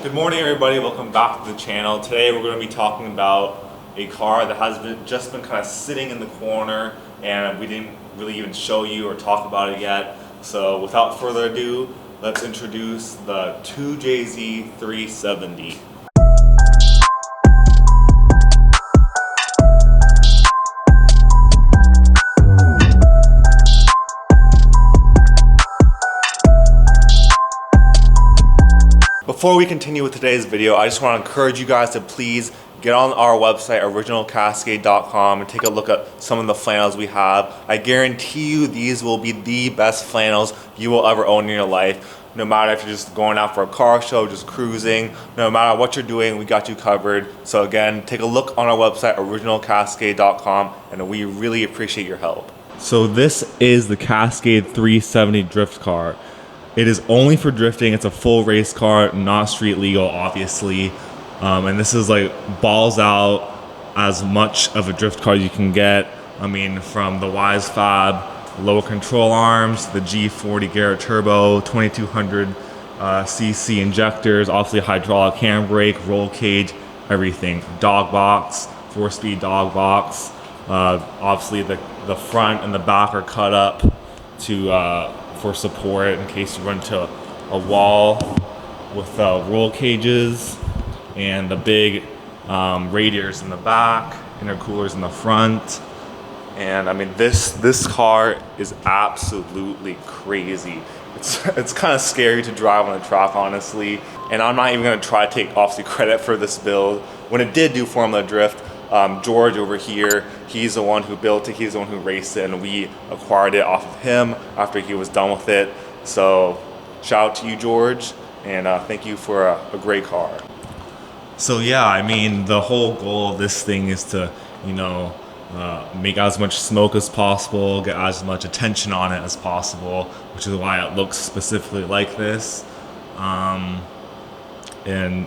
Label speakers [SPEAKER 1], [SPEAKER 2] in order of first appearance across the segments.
[SPEAKER 1] Good morning, everybody. Welcome back to the channel. Today we're going to be talking about a car that has just been kind of sitting in the corner, and we didn't really even show you or talk about it yet. So without further ado, let's introduce the 2JZ 370. Before we continue with today's video, I just want to encourage you guys to please get on our website, originalcascade.com, and take a look at some of the flannels we have. I guarantee you these will be the best flannels you will ever own in your life. No matter if you're just going out for a car show, just cruising, no matter what you're doing, we got you covered. So again, take a look on our website, originalcascade.com, and we really appreciate your help. So this is the Cascade 370 drift car. It is only for drifting. It's a full race car, not street legal, obviously. And this is like balls out as much of a drift car you can get. I mean, from the Wise Fab lower control arms, the G40 Garrett Turbo, 2200 cc injectors, obviously hydraulic handbrake, roll cage, everything. Dog box, 4-speed dog box. Obviously the front and the back are cut up to for support in case you run into a wall, with roll cages and the big radiators in the back, intercoolers in the front. And I mean, this car is absolutely crazy. It's kind of scary to drive on the track, honestly. And I'm not even gonna try to take obviously credit for this build. When it did do Formula Drift, George over here, he's the one who built it, he's the one who raced it, and we acquired it off of him after he was done with it. So shout out to you, George, and thank you for a great car. So yeah, I mean, the whole goal of this thing is to, you know, make as much smoke as possible, get as much attention on it as possible, which is why it looks specifically like this. And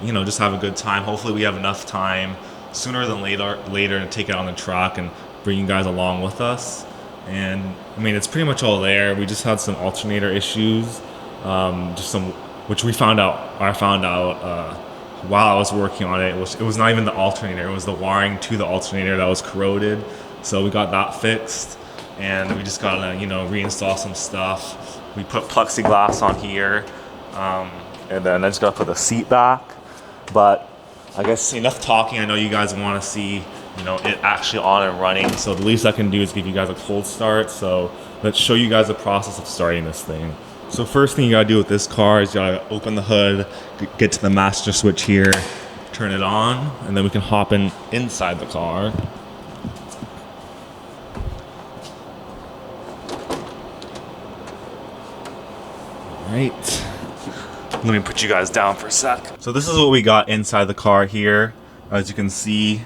[SPEAKER 1] you know, just have a good time. Hopefully we have enough time sooner than later to take it on the track and bring you guys along with us. And I mean, it's pretty much all there. We just had some alternator issues, which I found out while I was working on it. It was not even the alternator, it was the wiring to the alternator that was corroded. So we got that fixed, and we just gotta, you know, reinstall some stuff. We put plexiglass on here, and then I just gotta put the seat back. But I guess enough talking. I know you guys want to see, you know, it actually on and running. So the least I can do is give you guys a cold start. So let's show you guys the process of starting this thing. So first thing you gotta do with this car is you gotta open the hood, get to the master switch here, turn it on, and then we can hop inside the car. All right. Let me put you guys down for a sec. So this is what we got inside the car here. As you can see,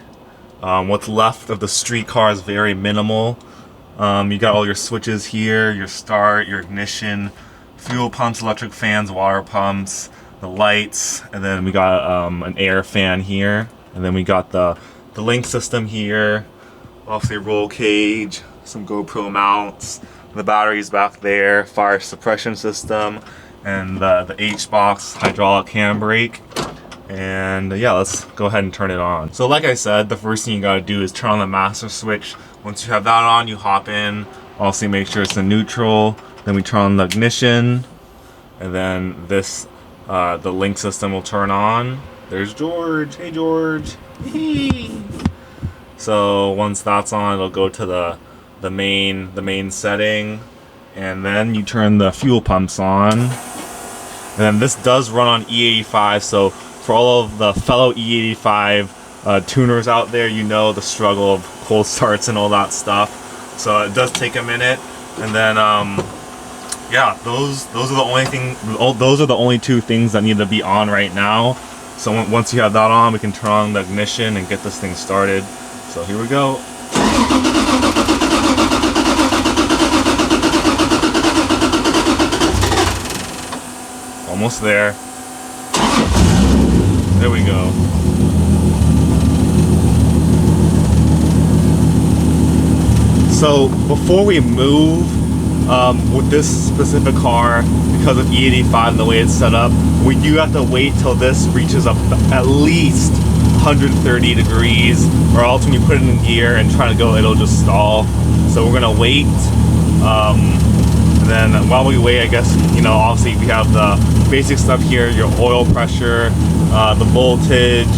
[SPEAKER 1] what's left of the street car is very minimal. You got all your switches here, your start, your ignition, fuel pumps, electric fans, water pumps, the lights, and then we got an air fan here. And then we got the link system here, obviously roll cage, some GoPro mounts, the batteries back there, fire suppression system, and the H-box hydraulic handbrake. And yeah, let's go ahead and turn it on. So like I said, the first thing you gotta do is turn on the master switch. Once you have that on, you hop in, also make sure it's in neutral. Then we turn on the ignition, and then this, the link system will turn on. There's George. Hey George. So once that's on, it'll go to the main setting, and then you turn the fuel pumps on. And then this does run on E85, so for all of the fellow E85 tuners out there, you know the struggle of cold starts and all that stuff. So it does take a minute, and then yeah, those are the only two things that need to be on right now. So once you have that on, we can turn on the ignition and get this thing started. So here we go. Almost there. There we go. So before we move, with this specific car, because of E85 and the way it's set up, we do have to wait till this reaches up at least 130 degrees, or else when you put it in gear and try to go, it'll just stall. So we're gonna wait. And then while we wait, I guess, you know, obviously we have the basic stuff here, your oil pressure, the voltage,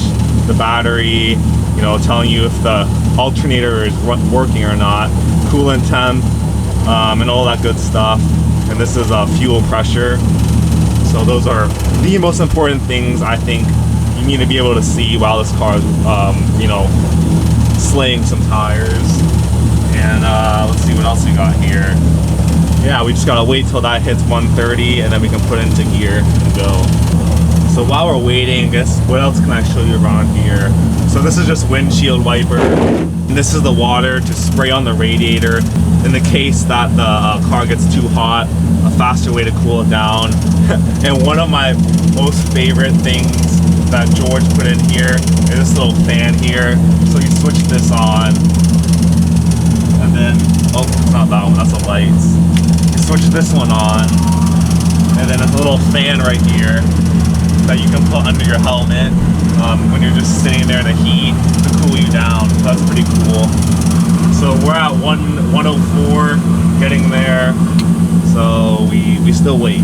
[SPEAKER 1] the battery, you know, telling you if the alternator is working or not, coolant temp, and all that good stuff. And this is fuel pressure. So those are the most important things I think you need to be able to see while this car is, you know, slaying some tires. And let's see what else we got here. Yeah, we just gotta wait till that hits 130 and then we can put it into gear and go. So while we're waiting, I guess what else can I show you around here? So this is just windshield wiper. And this is the water to spray on the radiator in the case that the car gets too hot, a faster way to cool it down. And one of my most favorite things that George put in here is this little fan here. So you switch this on, and then, oh, it's not that one, that's the lights. You switch this one on, and then there's a little fan right here that you can put under your helmet when you're just sitting there in the heat to cool you down. So that's pretty cool. So we're at 104, getting there. So we still wait.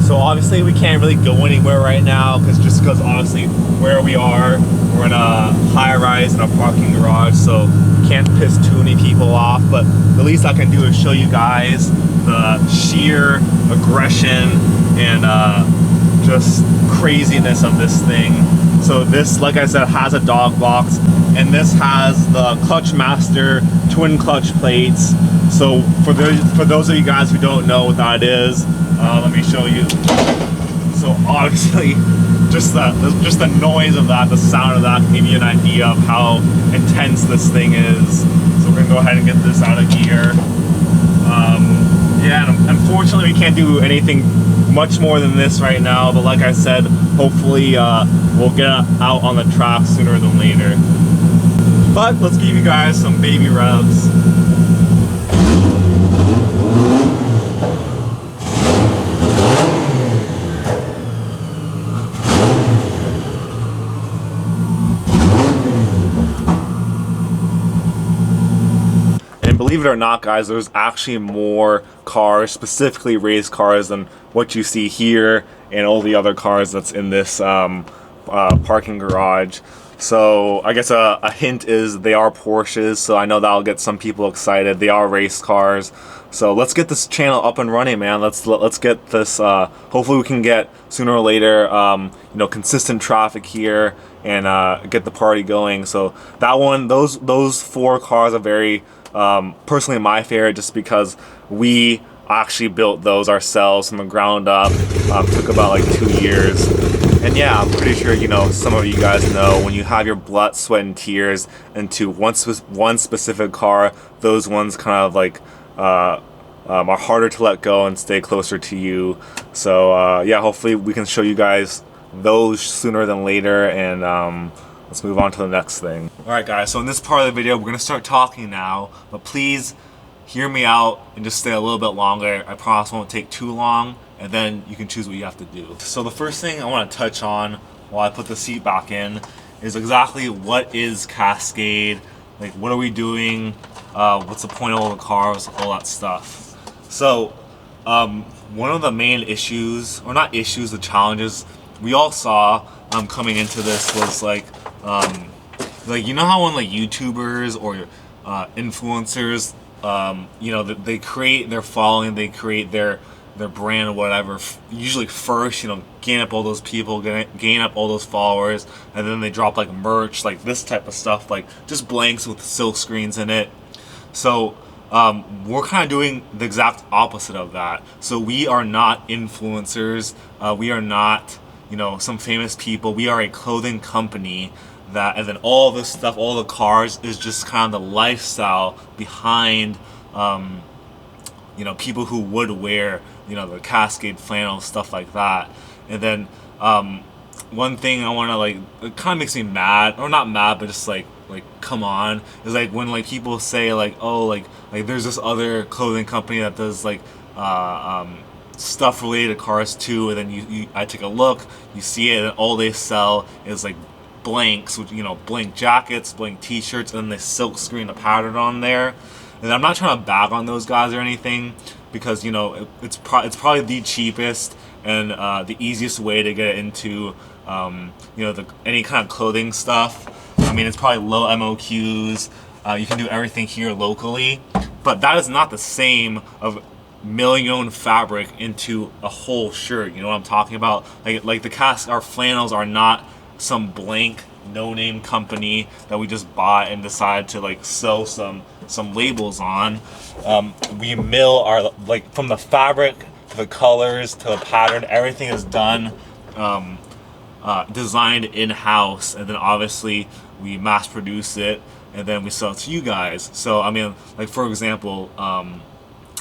[SPEAKER 1] So obviously we can't really go anywhere right now because obviously where we are, we're in a high rise in a parking garage, so can't piss too many people off. But the least I can do is show you guys the sheer aggression and just craziness of this thing. So this, like I said, has a dog box, and this has the Clutch Master twin clutch plates. So for those of you guys who don't know what that is, let me show you. So obviously, just the noise of that, the sound of that, can give you an idea of how intense this thing is. So we're gonna go ahead and get this out of gear. Yeah, and unfortunately we can't do anything much more than this right now, but like I said, hopefully we'll get out on the track sooner than later. But let's give you guys some baby revs. Believe it or not, guys, there's actually more cars, specifically race cars, than what you see here and all the other cars that's in this parking garage. So I guess a hint is they are Porsches, so I know that'll get some people excited. They are race cars. So let's get this channel up and running, man. Let's get this, hopefully we can get sooner or later, you know, consistent traffic here and get the party going. So that one, those four cars are very, personally my favorite, just because we actually built those ourselves from the ground up. Took about like 2 years. And yeah, I'm pretty sure, you know, some of you guys know, when you have your blood, sweat, and tears into one specific car, those ones kind of like are harder to let go and stay closer to you. So yeah, hopefully we can show you guys those sooner than later, and let's move on to the next thing. Alright guys, so in this part of the video, we're going to start talking now, but please hear me out and just stay a little bit longer. I promise it won't take too long, and then you can choose what you have to do. So the first thing I want to touch on while I put the seat back in is exactly what is Cascade, like what are we doing, what's the point of all the cars, all that stuff. So one of the main issues, or not issues, the challenges we all saw coming into this was like you know how when like YouTubers or influencers, you know, they create their following, they create their brand or whatever, usually first, you know, gain up all those people, gain up all those followers, and then they drop like merch, like this type of stuff, like just blanks with silk screens in it. So we're kind of doing the exact opposite of that. So we are not influencers, we are not, you know, some famous people. We are a clothing company that, and then all this stuff, all the cars, is just kind of the lifestyle behind, you know, people who would wear, you know, the Cascade flannel, stuff like that. And then one thing I want to, like, it kind of makes me mad, or not mad, but just like come on, is like when like people say like, oh, like there's this other clothing company that does like stuff related to cars too, and then I take a look, you see it, and all they sell is like blanks, which, you know, blank jackets, blank t-shirts, and then they silk screen the pattern on there. And I'm not trying to bag on those guys or anything, because, you know, it's probably the cheapest and the easiest way to get into you know, any kind of clothing stuff. I mean, it's probably low MOQs. You can do everything here locally, but that is not the same of milling fabric into a whole shirt. You know what I'm talking about? Like our flannels are not some blank no-name company that we just bought and decided to like sew some labels on. We mill our, like, from the fabric to the colors to the pattern, everything is done, designed in-house, and then obviously we mass produce it and then we sell it to you guys. So I mean, like, for example,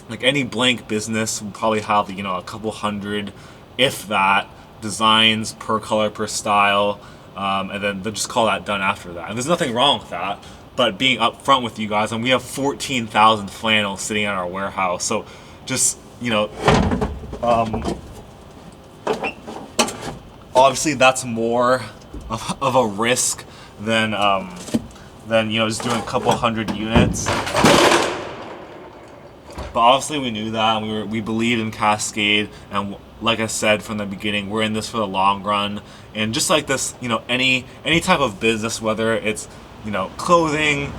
[SPEAKER 1] like any blank business will probably have, you know, a couple hundred, if that, designs per color, per style, and then they'll just call that done after that. And there's nothing wrong with that, but being upfront with you guys, and we have 14,000 flannels sitting in our warehouse, so just, you know, obviously that's more of a risk than you know, just doing a couple hundred units. But obviously we knew that, and we believed in Cascade, and like I said from the beginning, we're in this for the long run. And just like this, you know, any type of business, whether it's, you know, clothing,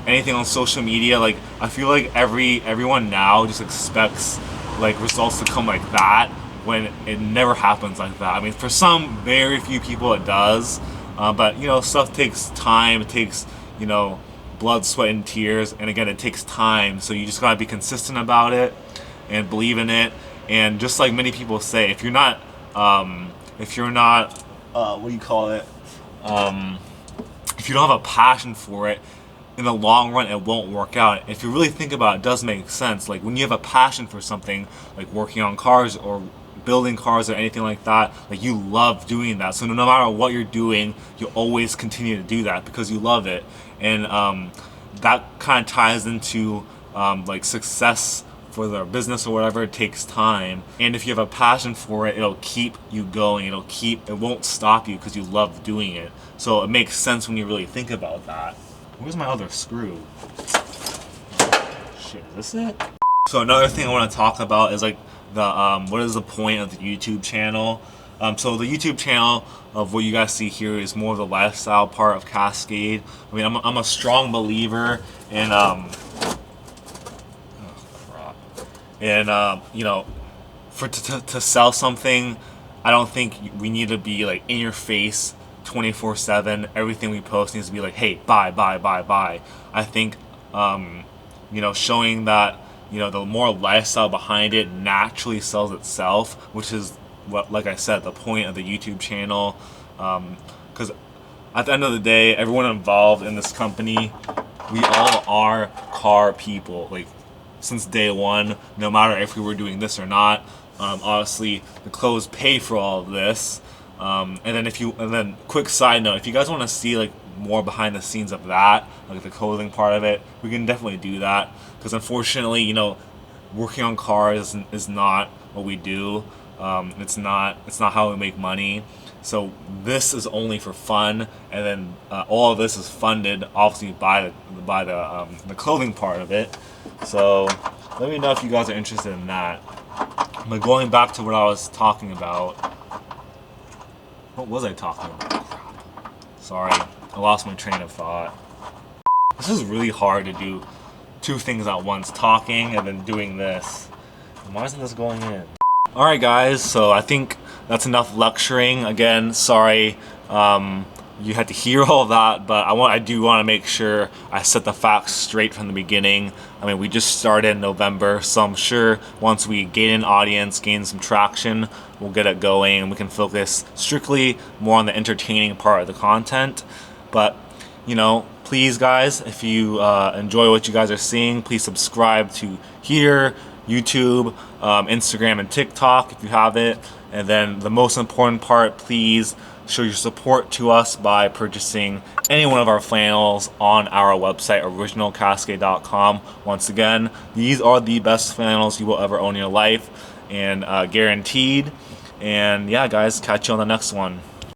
[SPEAKER 1] anything on social media, like, I feel like everyone now just expects like results to come like that, when it never happens like that. I mean, for some very few people it does, but, you know, stuff takes time. It takes, you know, blood, sweat, and tears, and again, it takes time. So you just gotta be consistent about it and believe in it. And just like many people say, if you're not what do you call it, if you don't have a passion for it, in the long run it won't work out. If you really think about it, it does make sense. Like, when you have a passion for something, like working on cars or building cars or anything like that, like, you love doing that. So no matter what you're doing, you always continue to do that because you love it. And that kind of ties into like success for their business or whatever. It takes time, and if you have a passion for it, it'll keep you going. It won't stop you because you love doing it. So it makes sense when you really think about that. Where's my other screw? Shit, is this it? So another thing I want to talk about is, like, the what is the point of the YouTube channel? So the YouTube channel of what you guys see here is more of the lifestyle part of Cascade. I mean, I'm a strong believer in you know, to sell something, I don't think we need to be like in your face 24/7. Everything we post needs to be like, hey, buy. I think you know, showing that, you know, the more lifestyle behind it naturally sells itself, which is what, like I said, the point of the YouTube channel. Because at the end of the day, everyone involved in this company, we all are car people. Like, since day one, no matter if we were doing this or not. Obviously, the clothes pay for all of this. And then quick side note, if you guys want to see like more behind the scenes of that, like the clothing part of it, we can definitely do that. Because unfortunately, you know, working on cars is not what we do. It's not how we make money. So this is only for fun, and then all of this is funded obviously by the clothing part of it. So let me know if you guys are interested in that. But going back to what I was talking about, what was I talking about? Crap. Sorry, I lost my train of thought. This is really hard to do two things at once, talking and then doing this. Why isn't this going in? Alright guys, so I think that's enough lecturing. Again, sorry you had to hear all that, but I do want to make sure I set the facts straight from the beginning. I mean, we just started in November, so I'm sure once we gain an audience, gain some traction, we'll get it going and we can focus strictly more on the entertaining part of the content. But, you know, please guys, if you enjoy what you guys are seeing, please subscribe to here, YouTube, Instagram, and TikTok if you have it. And then the most important part, please show your support to us by purchasing any one of our flannels on our website, originalcascade.com. Once again, these are the best flannels you will ever own in your life, and guaranteed. And yeah, guys, catch you on the next one.